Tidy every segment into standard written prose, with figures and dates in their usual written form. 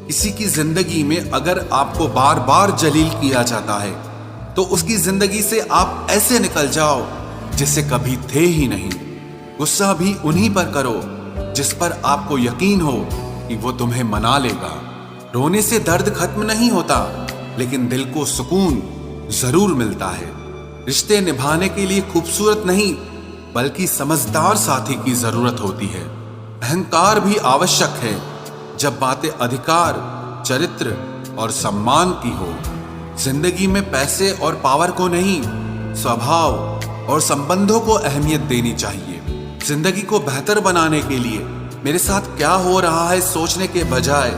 किसी की जिंदगी में अगर आपको बार बार जलील किया जाता है तो उसकी जिंदगी से आप ऐसे निकल जाओ जिससे कभी थे ही नहीं। गुस्सा भी उन्हीं पर करो जिस पर आपको यकीन हो कि वो तुम्हें मना लेगा। रोने से दर्द खत्म नहीं होता, लेकिन दिल को सुकून जरूर मिलता है। रिश्ते निभाने के लिए खूबसूरत नहीं बल्कि समझदार साथी की जरूरत होती है। अहंकार भी आवश्यक है जब बातें अधिकार, चरित्र और सम्मान की हो। जिंदगी में पैसे और पावर को नहीं, स्वभाव और संबंधों को अहमियत देनी चाहिए। जिंदगी को बेहतर बनाने के लिए मेरे साथ क्या हो रहा है सोचने के बजाय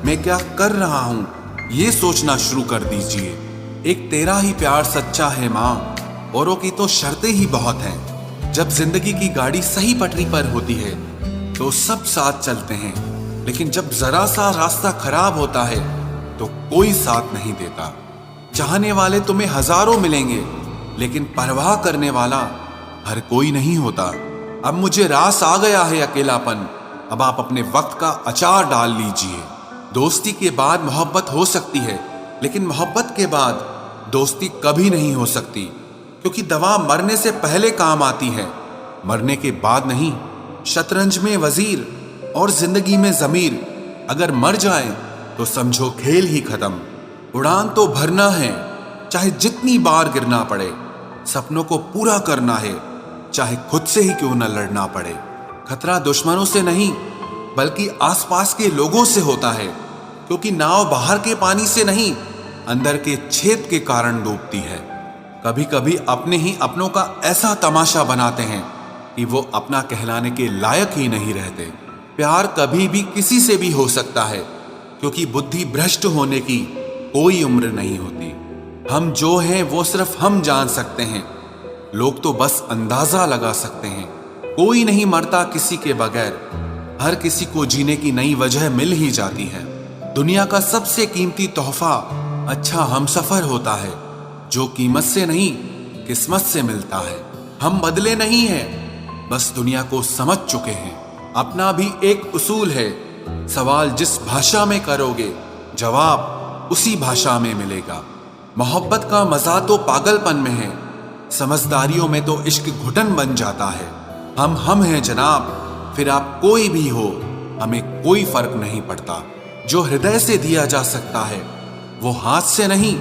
मैं क्या कर रहा हूं ये सोचना शुरू कर दीजिए। एक तेरा ही प्यार सच्चा है मां, औरों की तो शर्तें ही बहुत हैं। जब जिंदगी की गाड़ी सही पटरी पर होती है तो सब साथ चलते हैं, लेकिन जब जरा सा रास्ता खराब होता है तो कोई साथ नहीं देता। चाहने वाले तुम्हें हजारों मिलेंगे, लेकिन परवाह करने वाला हर कोई नहीं होता। अब मुझे रास आ गया है अकेलापन, अब आप अपने वक्त का अचार डाल लीजिए। दोस्ती के बाद मोहब्बत हो सकती है, लेकिन मोहब्बत के बाद दोस्ती कभी नहीं हो सकती, क्योंकि दवा मरने से पहले काम आती है, मरने के बाद नहीं। शतरंज में वजीर और जिंदगी में जमीर अगर मर जाए तो समझो खेल ही खत्म। उड़ान तो भरना है, चाहे जितनी बार गिरना पड़े। सपनों को पूरा करना है, चाहे खुद से ही क्यों न लड़ना पड़े। खतरा दुश्मनों से नहीं बल्कि आसपास के लोगों से होता है, क्योंकि नाव बाहर के पानी से नहीं अंदर के छेद के कारण डूबती है। कभी कभी अपने ही अपनों का ऐसा तमाशा बनाते हैं कि वो अपना कहलाने के लायक ही नहीं रहते। प्यार कभी भी किसी से भी हो सकता है, क्योंकि बुद्धि भ्रष्ट होने की कोई उम्र नहीं होती। हम जो हैं वो सिर्फ हम जान सकते हैं, लोग तो बस अंदाजा लगा सकते हैं। कोई नहीं मरता किसी के बगैर, हर किसी को जीने की नई वजह मिल ही जाती है। दुनिया का सबसे कीमती तोहफा अच्छा हमसफर होता है, जो कीमत से नहीं किस्मत से मिलता है। हम बदले नहीं हैं, बस दुनिया को समझ चुके हैं। अपना भी एक उसूल है, सवाल जिस भाषा में करोगे जवाब उसी भाषा में मिलेगा। मोहब्बत का मजा तो पागलपन में है, समझदारियों में तो इश्क घुटन बन जाता है। हम हैं जनाब, फिर आप कोई भी हो, हमें कोई फर्क नहीं पड़ता। जो हृदय से दिया जा सकता है वो हाथ से नहीं,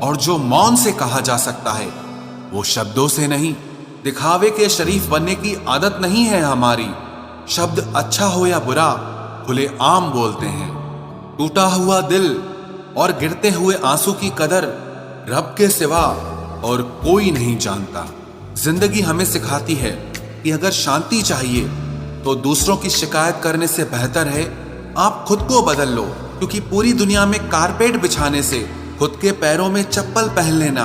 और जो मौन से कहा जा सकता है वो शब्दों से नहीं। दिखावे के शरीफ बनने की आदत नहीं है हमारी। शब्द अच्छा हो या बुरा खुले आम बोलते हैं। टूटा हुआ दिल और गिरते हुए आंसू की कदर रब के सिवा और कोई नहीं जानता। जिंदगी हमें सिखाती है कि अगर शांति चाहिए तो दूसरों की शिकायत करने से बेहतर है आप खुद को बदल लो, क्योंकि पूरी दुनिया में कारपेट बिछाने से खुद के पैरों में चप्पल पहन लेना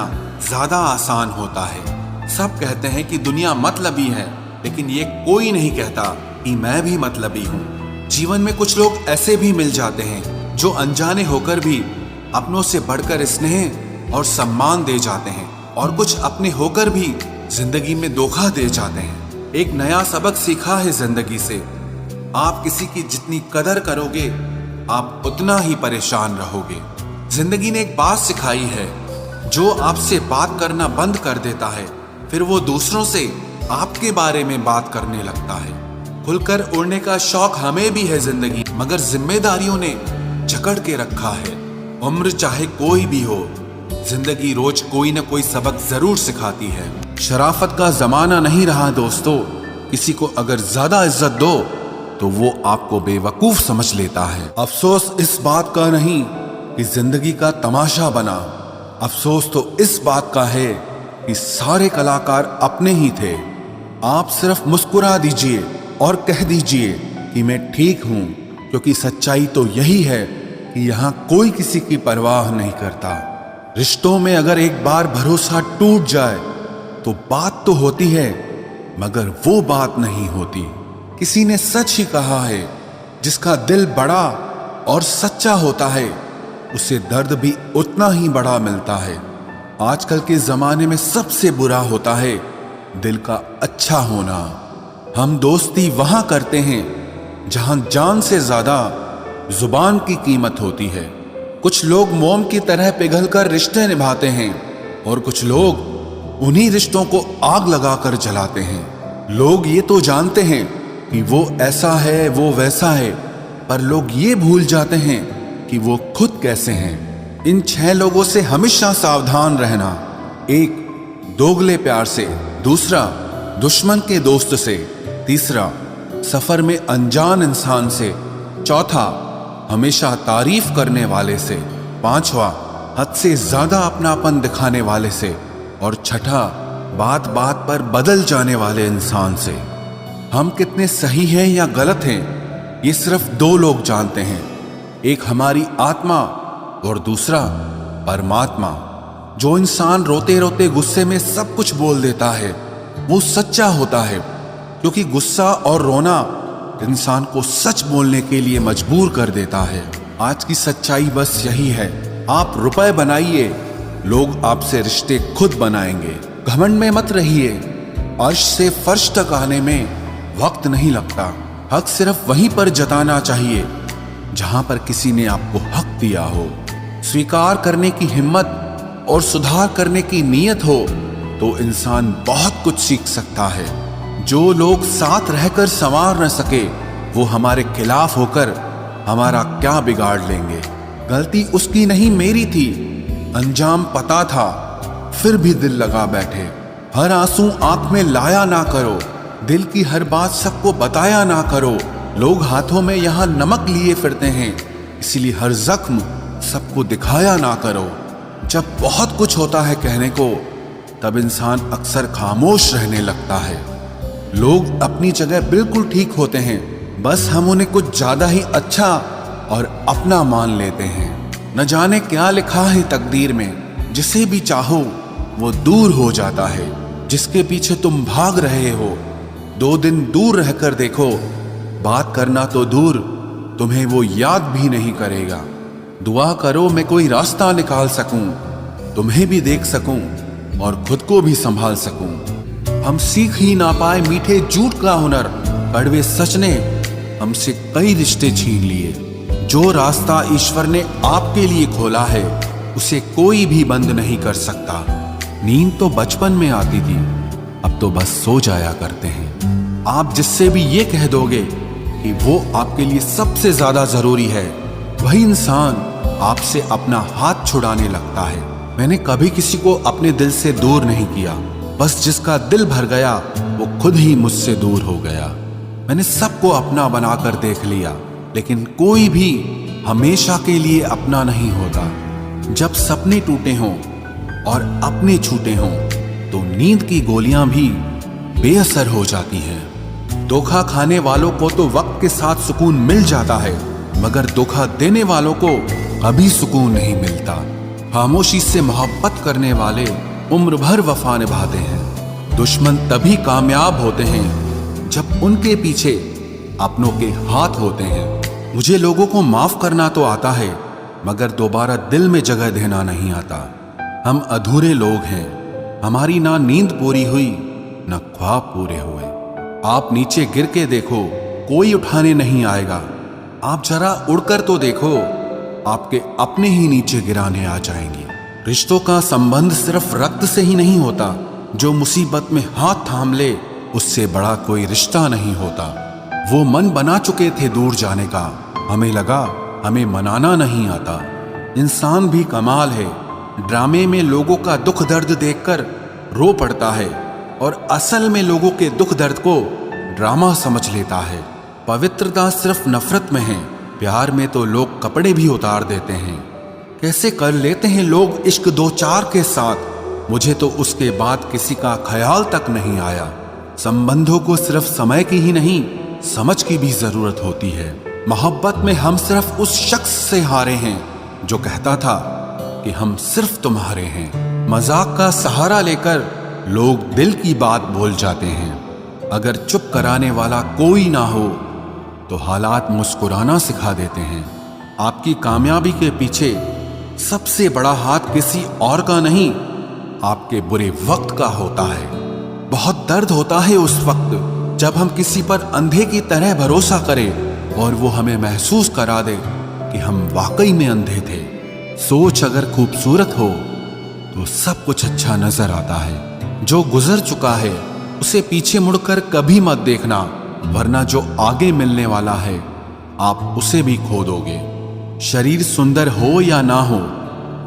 ज्यादा आसान होता है। सब कहते हैं कि दुनिया मतलबी है, लेकिन ये कोई नहीं कहता कि मैं भी मतलबी हूँ। जीवन में कुछ लोग ऐसे भी मिल जाते हैं जो अनजाने होकर भी अपनों से बढ़कर स्नेह और सम्मान दे जाते हैं, और कुछ अपने होकर भी जिंदगी में धोखा दे जाते हैं। एक नया सबक सीखा है जिंदगी से, आप किसी की जितनी कदर करोगे आप उतना ही परेशान रहोगे। जिंदगी ने एक बात सिखाई है, जो आपसे बात करना बंद कर देता है फिर वो दूसरों से आपके बारे में बात करने लगता है। खुलकर उड़ने का शौक हमें भी है जिंदगी, मगर जिम्मेदारियों ने जकड़ के रखा है। उम्र चाहे कोई भी हो, जिंदगी रोज कोई न कोई सबक जरूर सिखाती है। शराफत का जमाना नहीं रहा दोस्तों, किसी को अगर ज्यादा इज्जत दो तो वो आपको बेवकूफ समझ लेता है। अफसोस इस बात का नहीं कि जिंदगी का तमाशा बना, अफसोस तो इस बात का है कि सारे कलाकार अपने ही थे। आप सिर्फ मुस्कुरा दीजिए और कह दीजिए कि मैं ठीक हूं, क्योंकि सच्चाई तो यही है कि यहाँ कोई किसी की परवाह नहीं करता। रिश्तों में अगर एक बार भरोसा टूट जाए तो बात तो होती है, मगर वो बात नहीं होती। किसी ने सच ही कहा है, जिसका दिल बड़ा और सच्चा होता है उसे दर्द भी उतना ही बड़ा मिलता है। आजकल के जमाने में सबसे बुरा होता है दिल का अच्छा होना। हम दोस्ती वहां करते हैं जहां जान से ज्यादा जुबान की कीमत होती है। कुछ लोग मोम की तरह पिघलकर रिश्ते निभाते हैं और कुछ लोग उन्हीं रिश्तों को आग लगाकर जलाते हैं। लोग ये तो जानते हैं कि वो ऐसा है, वो वैसा है, पर लोग ये भूल जाते हैं कि वो खुद कैसे हैं। इन 6 लोगों से हमेशा सावधान रहना। 1, दोगले प्यार से। दूसरा, दुश्मन के दोस्त से। तीसरा, सफर में अनजान इंसान से। चौथा, हमेशा तारीफ करने वाले से। 5वां, हद से ज्यादा अपनापन दिखाने वाले से। और छठा, बात बात पर बदल जाने वाले इंसान से। हम कितने सही हैं या गलत हैं, ये सिर्फ 2 लोग जानते हैं। एक हमारी आत्मा और दूसरा परमात्मा। जो इंसान रोते रोते गुस्से में सब कुछ बोल देता है वो सच्चा होता है, क्योंकि गुस्सा और रोना इंसान को सच बोलने के लिए मजबूर कर देता है। आज की सच्चाई बस यही है, आप रुपए बनाइए, लोग आपसे रिश्ते खुद बनाएंगे। घमंड में मत रहिए, अर्श से फर्श तक आने में वक्त नहीं लगता। हक सिर्फ वहीं पर जताना चाहिए जहां पर किसी ने आपको हक दिया हो। स्वीकार करने की हिम्मत और सुधार करने की नीयत हो तो इंसान बहुत कुछ सीख सकता है। जो लोग साथ रहकर संवार न सके वो हमारे खिलाफ होकर हमारा क्या बिगाड़ लेंगे। गलती उसकी नहीं, मेरी थी। अंजाम पता था फिर भी दिल लगा बैठे। हर आंसू आंख में लाया ना करो, दिल की हर बात सबको बताया ना करो। लोग हाथों में यहाँ नमक लिए फिरते हैं, इसलिए हर जख्म सबको दिखाया ना करो। जब बहुत कुछ होता है कहने को, तब इंसान अक्सर खामोश रहने लगता है। लोग अपनी जगह बिल्कुल ठीक होते हैं, बस हम उन्हें कुछ ज्यादा ही अच्छा और अपना मान लेते हैं। न जाने क्या लिखा है तकदीर में, जिसे भी चाहो वो दूर हो जाता है। जिसके पीछे तुम भाग रहे हो, 2 दिन दूर रहकर देखो, बात करना तो दूर, तुम्हें वो याद भी नहीं करेगा। दुआ करो मैं कोई रास्ता निकाल सकूं, तुम्हें भी देख सकूं और खुद को भी संभाल सकूं। हम सीख ही ना पाए मीठे झूठ का हुनर, कड़वे सच ने हमसे कई रिश्ते छीन लिए। जो रास्ता ईश्वर ने आपके लिए खोला है उसे कोई भी बंद नहीं कर सकता। नींद तो बचपन में आती थी, अब तो बस सो जाया करते हैं। आप जिससे भी ये कह दोगे कि वो आपके लिए सबसे ज्यादा जरूरी है, वही इंसान आपसे अपना हाथ छुड़ाने लगता है। मैंने कभी किसी को अपने दिल से दूर नहीं किया, बस जिसका दिल भर गया वो खुद ही मुझसे दूर हो गया। मैंने सबको अपना बनाकर देख लिया, लेकिन कोई भी हमेशा के लिए अपना नहीं होता। जब सपने टूटे हों और अपने छूटे हों तो नींद की गोलियां भी बेअसर हो जाती हैं। धोखा खाने वालों को तो वक्त के साथ सुकून मिल जाता है, मगर धोखा देने वालों को कभी सुकून नहीं मिलता। खामोशी से मोहब्बत करने वाले उम्र भर वफा निभाते हैं। दुश्मन तभी कामयाब होते हैं जब उनके पीछे अपनों के हाथ होते हैं। मुझे लोगों को माफ करना तो आता है, मगर दोबारा दिल में जगह देना नहीं आता। हम अधूरे लोग हैं, हमारी ना नींद पूरी हुई ना ख्वाब पूरे हुए। आप नीचे गिर के देखो, कोई उठाने नहीं आएगा। आप जरा उड़कर तो देखो, आपके अपने ही नीचे गिराने आ जाएंगे। रिश्तों का संबंध सिर्फ रक्त से ही नहीं होता, जो मुसीबत में हाथ थाम ले उससे बड़ा कोई रिश्ता नहीं होता। वो मन बना चुके थे दूर जाने का, हमें लगा हमें मनाना नहीं आता। इंसान भी कमाल है, ड्रामे में लोगों का दुख दर्द देखकर रो पड़ता है और असल में लोगों के दुख दर्द को ड्रामा समझ लेता है। पवित्रता सिर्फ नफरत में है, प्यार में तो लोग कपड़े भी उतार देते हैं। कैसे कर लेते हैं लोग इश्क 2-4 के साथ, मुझे तो उसके बाद किसी का ख्याल तक नहीं आया। संबंधों को सिर्फ समय की ही नहीं, समझ की भी जरूरत होती है। मोहब्बत में हम सिर्फ उस शख्स से हारे हैं जो कहता था कि हम सिर्फ तुम्हारे हैं। मजाक का सहारा लेकर लोग दिल की बात भूल जाते हैं। अगर चुप कराने वाला कोई ना हो तो हालात मुस्कुराना सिखा देते हैं। आपकी कामयाबी के पीछे सबसे बड़ा हाथ किसी और का नहीं, आपके बुरे वक्त का होता है। बहुत दर्द होता है उस वक्त जब हम किसी पर अंधे की तरह भरोसा करें और वो हमें महसूस करा दे कि हम वाकई में अंधे थे। सोच अगर खूबसूरत हो तो सब कुछ अच्छा नजर आता है। जो गुजर चुका है उसे पीछे मुड़कर कभी मत देखना, वरना जो आगे मिलने वाला है आप उसे भी खो दोगे। शरीर सुंदर हो या ना हो,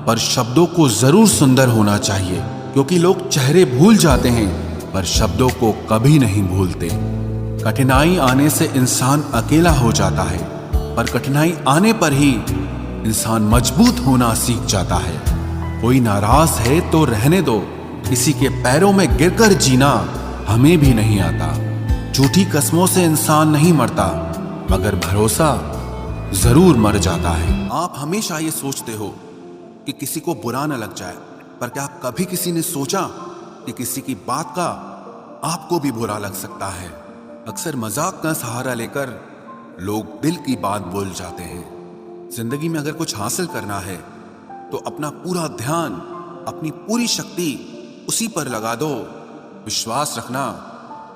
पर शब्दों को जरूर सुंदर होना चाहिए, क्योंकि लोग चेहरे भूल जाते हैं पर शब्दों को कभी नहीं भूलते। कठिनाई आने से इंसान अकेला हो जाता है, पर कठिनाई आने पर ही इंसान मजबूत होना सीख जाता है। कोई नाराज है तो रहने दो, किसी के पैरों में गिरकर जीना हमें भी नहीं आता। झूठी कस्मों से इंसान नहीं मरता, मगर भरोसा जरूर मर जाता है। आप हमेशा ये सोचते हो कि किसी को बुरा न लग जाए, पर क्या कभी किसी ने सोचा कि किसी की बात का आपको भी बुरा लग सकता है? अक्सर मजाक का सहारा लेकर लोग दिल की बात बोल जाते हैं। जिंदगी में अगर कुछ हासिल करना है तो अपना पूरा ध्यान, अपनी पूरी शक्ति उसी पर लगा दो। विश्वास रखना,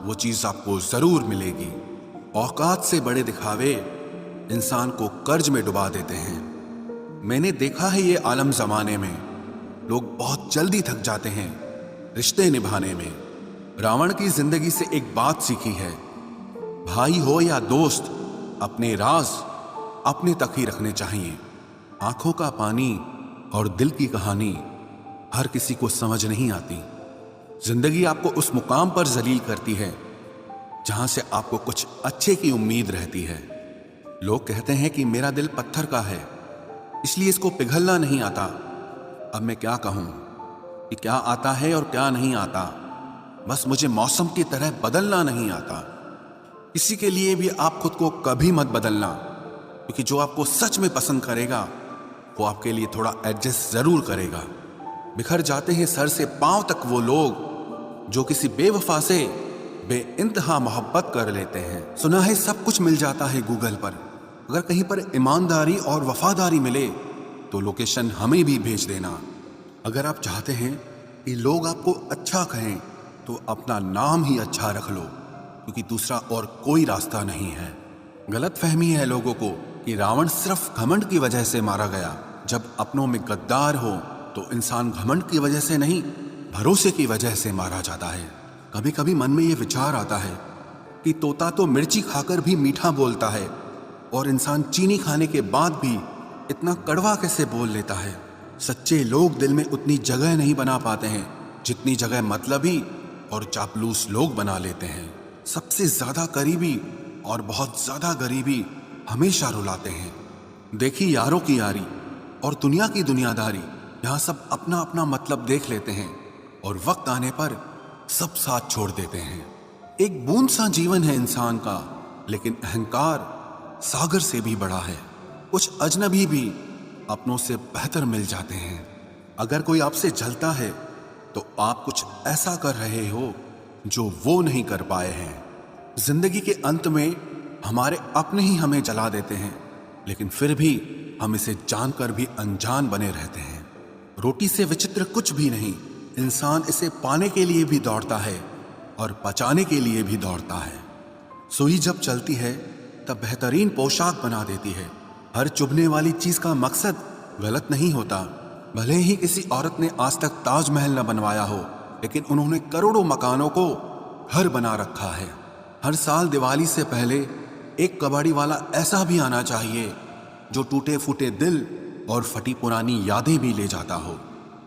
वो चीज आपको जरूर मिलेगी। औकात से बड़े दिखावे इंसान को कर्ज में डुबा देते हैं। मैंने देखा है ये आलम जमाने में लोग बहुत जल्दी थक जाते हैं रिश्ते निभाने में। रावण की जिंदगी से एक बात सीखी है, भाई हो या दोस्त, अपने राज अपने तक ही रखने चाहिए। आंखों का पानी और दिल की कहानी हर किसी को समझ नहीं आती। जिंदगी आपको उस मुकाम पर जलील करती है जहां से आपको कुछ अच्छे की उम्मीद रहती है। लोग कहते हैं कि मेरा दिल पत्थर का है, इसलिए इसको पिघलना नहीं आता। अब मैं क्या कहूं कि क्या आता है और क्या नहीं आता। बस मुझे मौसम की तरह बदलना नहीं आता। किसी के लिए भी आप खुद को कभी मत बदलना, क्योंकि जो आपको सच में पसंद करेगा वो आपके लिए थोड़ा एडजस्ट जरूर करेगा। बिखर जाते हैं सर से पांव तक वो लोग जो किसी बेवफा से बेइंतहा मोहब्बत कर लेते हैं। सुना है सब कुछ मिल जाता है गूगल पर। अगर कहीं पर ईमानदारी और वफादारी मिले तो लोकेशन हमें भी भेज देना। अगर आप चाहते हैं कि लोग आपको अच्छा कहें तो अपना नाम ही अच्छा रख लो, क्योंकि दूसरा और कोई रास्ता नहीं है। गलत फहमी है लोगों को कि रावण सिर्फ घमंड की वजह से मारा गया। जब अपनों में गद्दार हो तो इंसान घमंड की वजह से नहीं, भरोसे की वजह से मारा जाता है। कभी कभी मन में ये विचार आता है कि तोता तो मिर्ची खाकर भी मीठा बोलता है, और इंसान चीनी खाने के बाद भी इतना कड़वा कैसे बोल लेता है। सच्चे लोग दिल में उतनी जगह नहीं बना पाते हैं जितनी जगह मतलबी और चापलूस लोग बना लेते हैं। सबसे ज्यादा करीबी और बहुत ज्यादा गरीबी हमेशा रुलाते हैं। देखी यारों की यारी और दुनिया की दुनियादारी, यहाँ सब अपना अपना मतलब देख लेते हैं और वक्त आने पर सब साथ छोड़ देते हैं। एक बूंद सा जीवन है इंसान का, लेकिन अहंकार सागर से भी बड़ा है। कुछ अजनबी भी अपनों से बेहतर मिल जाते हैं। अगर कोई आपसे जलता है तो आप कुछ ऐसा कर रहे हो जो वो नहीं कर पाए हैं। जिंदगी के अंत में हमारे अपने ही हमें जला देते हैं, लेकिन फिर भी हम इसे जानकर भी अनजान बने रहते हैं। रोटी से विचित्र कुछ भी नहीं। इंसान इसे पाने के लिए भी दौड़ता है और पचाने के लिए भी दौड़ता है। सुई जब चलती है तब बेहतरीन पोशाक बना देती है। हर चुभने वाली चीज का मकसद गलत नहीं होता। भले ही किसी औरत ने आज तक ताजमहल न बनवाया हो, लेकिन उन्होंने करोड़ों मकानों को घर बना रखा है। हर साल दिवाली से पहले एक कबाड़ी वाला ऐसा भी आना चाहिए जो टूटे फूटे दिल और फटी पुरानी यादें भी ले जाता हो।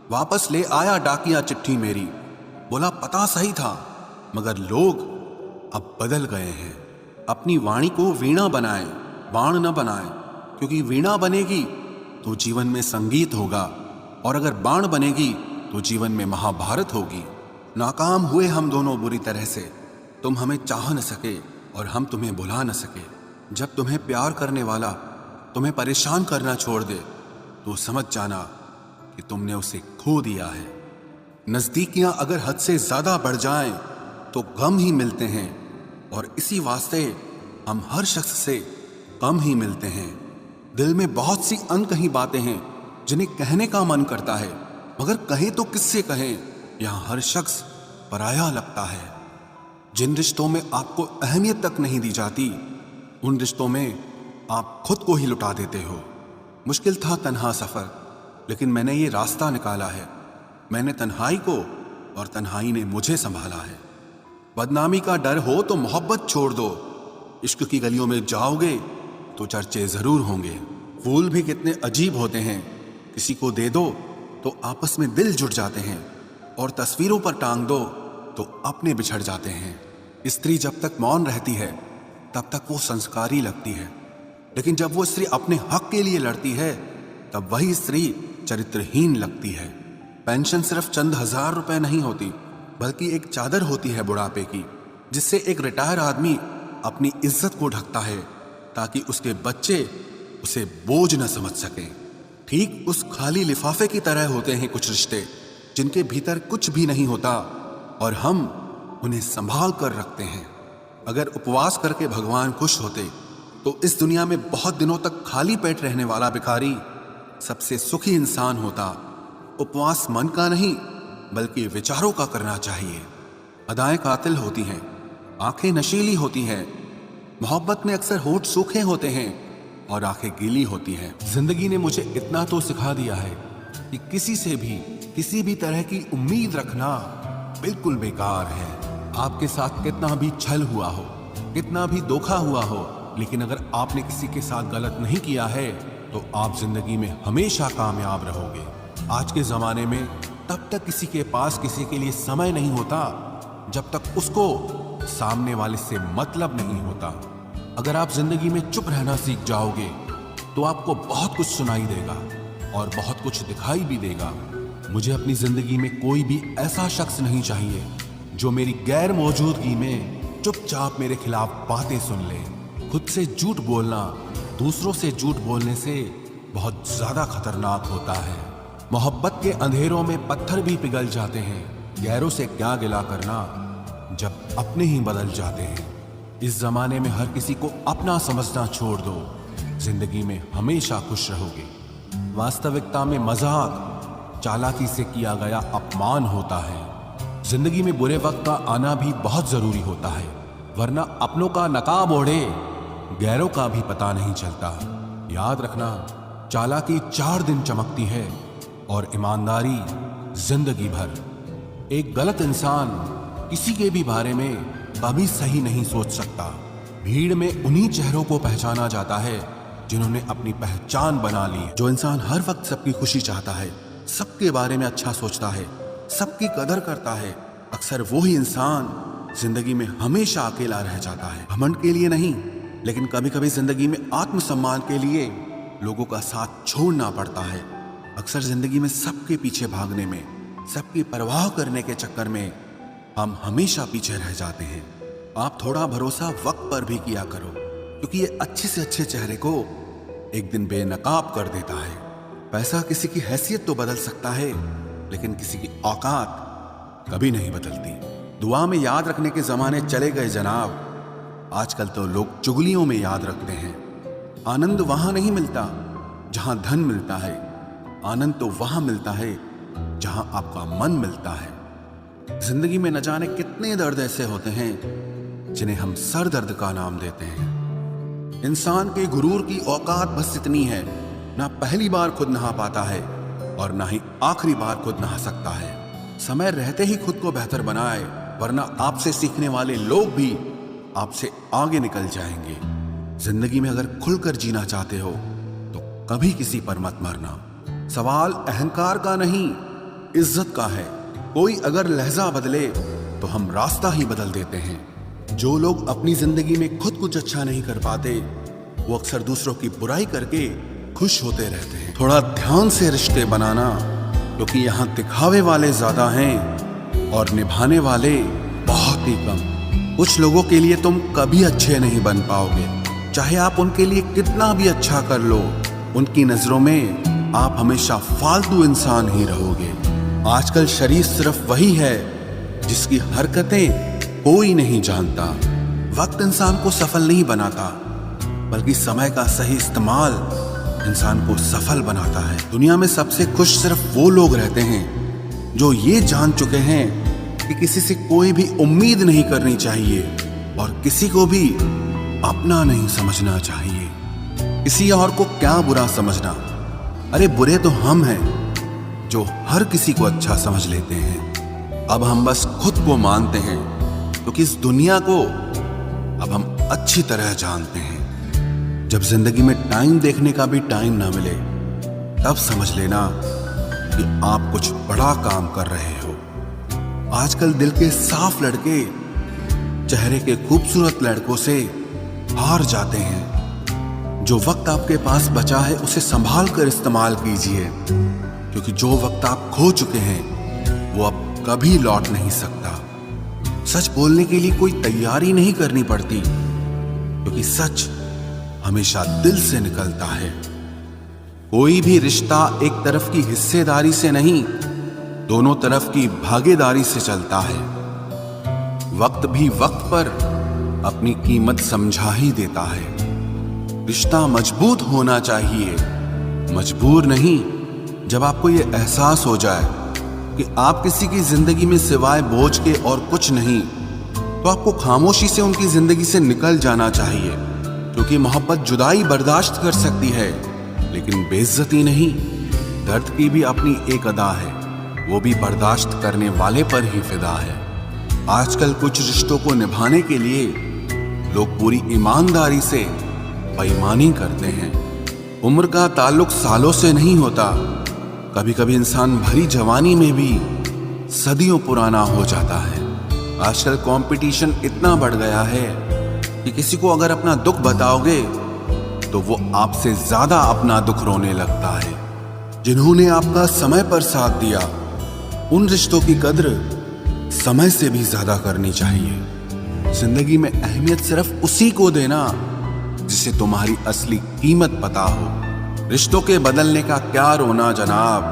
वापस ले आया डाकिया चिट्ठी मेरी, बोला पता सही था, मगर लोग अब बदल गए हैं। अपनी वाणी को वीणा बनाएं, बाण न बनाएं, क्योंकि वीणा बनेगी तो जीवन में संगीत होगा, और अगर बाण बनेगी तो जीवन में महाभारत होगी। नाकाम हुए हम दोनों बुरी तरह से। तुम हमें चाह न सके और हम तुम्हें भुला न सके। जब तुम्हें प्यार करने वाला तुम्हें परेशान करना छोड़ दे तो समझ जाना कि तुमने उसे खो दिया है। नजदीकियां अगर हद से ज्यादा बढ़ जाएं तो गम ही मिलते हैं, और इसी वास्ते हम हर शख्स से कम ही मिलते हैं। दिल में बहुत सी अनकही बातें हैं जिन्हें कहने का मन करता है, मगर कहें तो किससे कहें। यहाँ हर शख्स पराया लगता है। जिन रिश्तों में आपको अहमियत तक नहीं दी जाती, उन रिश्तों में आप खुद को ही लुटा देते हो। मुश्किल था तन्हा सफर, लेकिन मैंने ये रास्ता निकाला है। मैंने तन्हाई को और तन्हाई ने मुझे संभाला है। बदनामी का डर हो तो मोहब्बत छोड़ दो। इश्क की गलियों में जाओगे तो चर्चे जरूर होंगे। फूल भी कितने अजीब होते हैं, किसी को दे दो तो आपस में दिल जुट जाते हैं, और तस्वीरों पर टांग दो तो अपने बिछड़ जाते हैं। स्त्री जब तक मौन रहती है तब तक वो संस्कारी लगती है, लेकिन जब वो स्त्री अपने हक के लिए लड़ती है तब वही स्त्री चरित्रहीन लगती है। पेंशन सिर्फ चंद हजार रुपए नहीं होती, बल्कि एक चादर होती है बुढ़ापे की, जिससे एक रिटायर आदमी अपनी इज्जत को ढकता है ताकि उसके बच्चे उसे बोझ न समझ सकें। ठीक उस खाली लिफाफे की तरह होते हैं कुछ रिश्ते, जिनके भीतर कुछ भी नहीं होता और हम उन्हें संभाल कर रखते हैं। अगर उपवास करके भगवान खुश होते तो इस दुनिया में बहुत दिनों तक खाली पेट रहने वाला भिखारी सबसे सुखी इंसान होता। उपवास मन का नहीं बल्कि विचारों का करना चाहिए। अदाएं कातिल होती हैं, आंखें नशीली होती हैं, मोहब्बत में अक्सर होठ सूखे होते हैं और आंखें गीली होती हैं। जिंदगी ने मुझे इतना तो सिखा दिया है कि किसी से भी किसी भी तरह की उम्मीद रखना बिल्कुल बेकार है। आपके साथ कितना भी छल हुआ हो, कितना भी धोखा हुआ हो, लेकिन अगर आपने किसी के साथ गलत नहीं किया है तो आप जिंदगी में हमेशा कामयाब रहोगे। आज के जमाने में तब तक किसी के पास किसी के लिए समय नहीं होता जब तक उसको सामने वाले से मतलब नहीं होता। अगर आप जिंदगी में चुप रहना सीख जाओगे तो आपको बहुत कुछ सुनाई देगा और बहुत कुछ दिखाई भी देगा। मुझे अपनी जिंदगी में कोई भी ऐसा शख्स नहीं चाहिए जो मेरी गैर मौजूदगी में चुपचाप मेरे खिलाफ बातें सुन ले। खुद से झूठ बोलना दूसरों से झूठ बोलने से बहुत ज्यादा खतरनाक होता है। मोहब्बत के अंधेरों में पत्थर भी पिघल जाते हैं। गैरों से क्या गिला करना जब अपने ही बदल जाते हैं। इस जमाने में हर किसी को अपना समझना छोड़ दो, जिंदगी में हमेशा खुश रहोगे। वास्तविकता में मजाक चालाकी से किया गया अपमान होता है। जिंदगी में बुरे वक्त का आना भी बहुत जरूरी होता है, वरना अपनों का नकाब ओढ़े गैरों का भी पता नहीं चलता। याद रखना, चालाकी 4 दिन चमकती है और ईमानदारी जिंदगी भर। एक गलत इंसान किसी के भी बारे में कभी सही नहीं सोच सकता। भीड़ में उन्हीं चेहरों को पहचाना जाता है जिन्होंने अपनी पहचान बना ली। जो इंसान हर वक्त सबकी खुशी चाहता है, सबके बारे में अच्छा सोचता है, सबकी कदर करता है, अक्सर वो ही इंसान जिंदगी में हमेशा अकेला रह जाता है। घमंड के लिए नहीं, लेकिन कभी कभी जिंदगी में आत्मसम्मान के लिए लोगों का साथ छोड़ना पड़ता है। अक्सर जिंदगी में सबके पीछे भागने में, सबकी परवाह करने के चक्कर में हम हमेशा पीछे रह जाते हैं। आप थोड़ा भरोसा वक्त पर भी किया करो, क्योंकि ये अच्छे से अच्छे चेहरे को एक दिन बेनकाब कर देता है। पैसा किसी की हैसियत तो बदल सकता है, लेकिन किसी की औकात कभी नहीं बदलती। दुआ में याद रखने के जमाने चले गए जनाब। आजकल तो लोग चुगलियों में याद रखते हैं। आनंद वहां नहीं मिलता जहां धन मिलता है, आनंद तो वहां मिलता है जहां आपका मन मिलता है। जिंदगी में न जाने कितने दर्द ऐसे होते हैं जिन्हें हम सर दर्द का नाम देते हैं। इंसान के गुरूर की औकात बस इतनी है, ना पहली बार खुद नहा पाता है और ना ही आखिरी बार खुद नहा सकता है। समय रहते ही खुद को बेहतर बनाए, वरना आपसे सीखने वाले लोग भी आपसे आगे निकल जाएंगे। जिंदगी में अगर खुलकर जीना चाहते हो तो कभी किसी पर मत मरना। सवाल अहंकार का नहीं, इज्जत का है। कोई अगर लहजा बदले तो हम रास्ता ही बदल देते हैं। जो लोग अपनी जिंदगी में खुद कुछ अच्छा नहीं कर पाते, वो अक्सर दूसरों की बुराई करके खुश होते रहते हैं। थोड़ा ध्यान से रिश्ते बनाना, क्योंकि यहाँ दिखावे वाले ज्यादा हैं और निभाने वाले बहुत ही कम। कुछ लोगों के लिए तुम कभी अच्छे नहीं बन पाओगे, चाहे आप उनके लिए कितना भी अच्छा कर लो। उनकी नजरों में आप हमेशा फालतू इंसान ही रहोगे। आजकल शरीफ सिर्फ वही है जिसकी हरकतें कोई नहीं जानता। वक्त इंसान को सफल नहीं बनाता, बल्कि समय का सही इस्तेमाल इंसान को सफल बनाता है। दुनिया में सबसे खुश सिर्फ वो लोग रहते हैं जो ये जान चुके हैं कि किसी से कोई भी उम्मीद नहीं करनी चाहिए और किसी को भी अपना नहीं समझना चाहिए। किसी और को क्या बुरा समझना, अरे बुरे तो हम हैं जो हर किसी को अच्छा समझ लेते हैं। अब हम बस खुद को मानते हैं क्योंकि इस दुनिया को अब हम अच्छी तरह जानते हैं। जब जिंदगी में टाइम देखने का भी टाइम ना मिले तब समझ लेना कि आप कुछ बड़ा काम कर रहे हो। आजकल दिल के साफ लड़के चेहरे के खूबसूरत लड़कों से हार जाते हैं। जो वक्त आपके पास बचा है उसे संभाल कर इस्तेमाल कीजिए, क्योंकि जो वक्त आप खो चुके हैं वो अब कभी लौट नहीं सकता। सच बोलने के लिए कोई तैयारी नहीं करनी पड़ती, क्योंकि सच हमेशा दिल से निकलता है। कोई भी रिश्ता एक तरफ की हिस्सेदारी से नहीं, दोनों तरफ की भागीदारी से चलता है। वक्त भी वक्त पर अपनी कीमत समझा ही देता है। रिश्ता मजबूत होना चाहिए, मजबूर नहीं। जब आपको ये एहसास हो जाए कि आप किसी की जिंदगी में सिवाय बोझ के और कुछ नहीं, तो आपको खामोशी से उनकी जिंदगी से निकल जाना चाहिए, क्योंकि मोहब्बत जुदाई बर्दाश्त कर सकती है लेकिन बेइज्जती नहीं। दर्द की भी अपनी एक अदा है, वो भी बर्दाश्त करने वाले पर ही फिदा है। आजकल कुछ रिश्तों को निभाने के लिए लोग पूरी ईमानदारी से बेईमानी करते हैं। उम्र का ताल्लुक सालों से नहीं होता। कभी कभी इंसान भरी जवानी में भी सदियों पुराना हो जाता है। आजकल कंपटीशन इतना बढ़ गया है कि किसी को अगर अपना दुख बताओगे तो वो आपसे ज्यादा अपना दुख रोने लगता है। जिन्होंने आपका समय पर साथ दिया, उन रिश्तों की कद्र समय से भी ज्यादा करनी चाहिए। जिंदगी में अहमियत सिर्फ उसी को देना जिसे तुम्हारी असली कीमत पता हो। रिश्तों के बदलने का क्या रोना जनाब,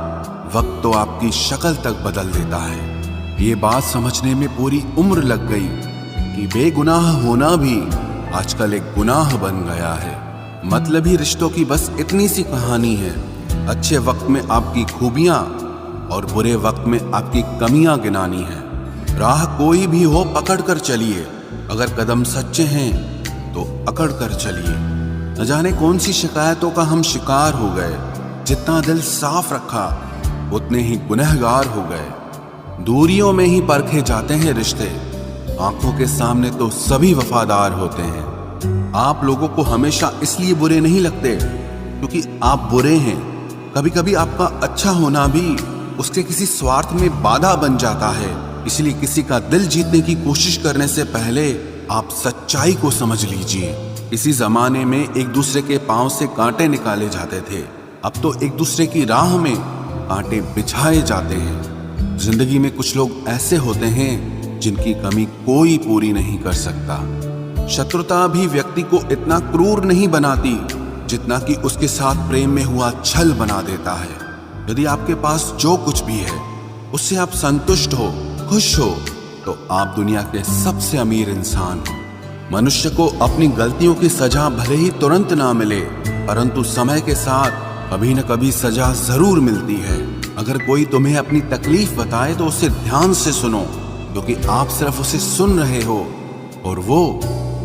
वक्त तो आपकी शक्ल तक बदल देता है। ये बात समझने में पूरी उम्र लग गई कि बेगुनाह होना भी आजकल एक गुनाह बन गया है। मतलबी रिश्तों की बस इतनी सी कहानी है। अच्छे वक्त में आपकी खूबियां और बुरे वक्त में आपकी कमियां गिनानी है। राह कोई भी हो पकड़ कर चलिए, अगर कदम सच्चे हैं तो अकड़ कर चलिए। न जाने कौन सी शिकायतों का हम शिकार हो गए। जितना दिल साफ रखा उतने ही गुनहगार हो गए। दूरियों में ही परखे जाते हैं रिश्ते, आंखों के सामने तो सभी वफादार होते हैं। आप लोगों को हमेशा इसलिए बुरे नहीं लगते क्योंकि आप बुरे हैं। कभी कभी आपका अच्छा होना भी उसके किसी स्वार्थ में बाधा बन जाता है। इसलिए किसी का दिल जीतने की कोशिश करने से पहले आप सच्चाई को समझ लीजिए। इसी जमाने में एक दूसरे के पांव से कांटे निकाले जाते थे, अब तो एक दूसरे की राह में कांटे बिछाए जाते हैं। जिंदगी में कुछ लोग ऐसे होते हैं जिनकी कमी कोई पूरी नहीं कर सकता। शत्रुता भी व्यक्ति को इतना क्रूर नहीं बनाती जितना कि उसके साथ प्रेम में हुआ छल बना देता है। यदि आपके पास जो कुछ भी है उससे आप संतुष्ट हो, खुश हो, तो आप दुनिया के सबसे अमीर इंसान हो। मनुष्य को अपनी गलतियों की सजा भले ही तुरंत ना मिले, परंतु समय के साथ कभी न कभी सजा जरूर मिलती है। अगर कोई तुम्हें अपनी तकलीफ बताए तो उसे ध्यान से सुनो, क्योंकि आप सिर्फ उसे सुन रहे हो और वो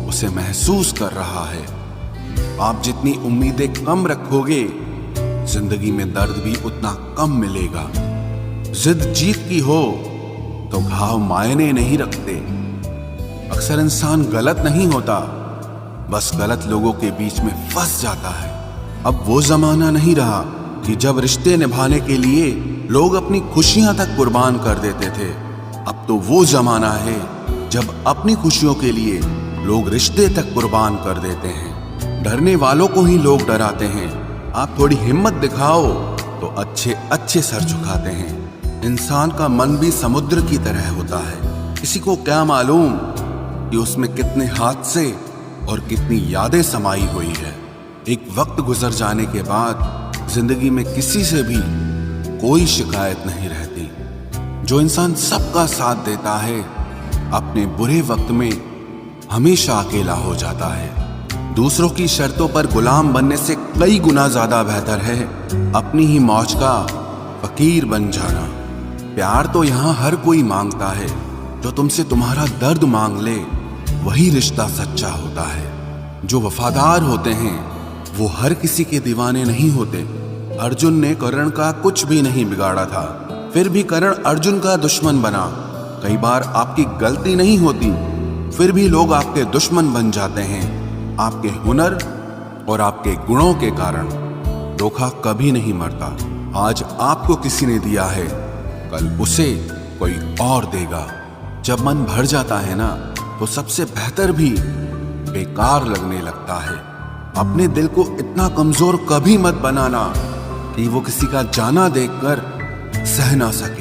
उसे महसूस कर रहा है। आप जितनी उम्मीदें कम रखोगे, जिंदगी में दर्द भी उतना कम मिलेगा। जिद जीत की हो तो घाव मायने नहीं रखते। अक्सर इंसान गलत नहीं होता, बस गलत लोगों के बीच में फंस जाता है। अब वो जमाना नहीं रहा कि जब रिश्ते निभाने के लिए लोग अपनी खुशियां तक कुर्बान कर देते थे। अब तो वो जमाना है जब अपनी खुशियों के लिए लोग रिश्ते तक कुर्बान कर देते हैं। डरने वालों को ही लोग डराते हैं। आप थोड़ी हिम्मत दिखाओ तो अच्छे अच्छे सर झुकाते हैं। इंसान का मन भी समुद्र की तरह होता है। किसी को क्या मालूम कि उसमें कितने हादसे और कितनी यादें समाई हुई है। एक वक्त गुजर जाने के बाद जिंदगी में किसी से भी कोई शिकायत नहीं रहती। जो इंसान सबका साथ देता है, अपने बुरे वक्त में हमेशा अकेला हो जाता है। दूसरों की शर्तों पर गुलाम बनने से कई गुना ज्यादा बेहतर है अपनी ही मौज का फकीर बन जाना। प्यार तो यहाँ हर कोई मांगता है, जो तुमसे तुम्हारा दर्द मांग ले वही रिश्ता सच्चा होता है। जो वफादार होते हैं वो हर किसी के दीवाने नहीं होते, अर्जुन ने कर्ण का कुछ भी नहीं बिगाड़ा था, फिर भी कर्ण अर्जुन का दुश्मन बना। कई बार आपकी गलती नहीं होती, फिर भी लोग आपके दुश्मन बन जाते हैं। आपके हुनर और आपके गुणों के कारण धोखा कभी नहीं मरता। आज आपको किसी ने दिया है, कल उसे कोई और देगा। जब मन भर जाता है ना, तो सबसे बेहतर भी बेकार लगने लगता है। अपने दिल को इतना कमजोर कभी मत बनाना कि वो किसी का जाना देखकर सह ना सके।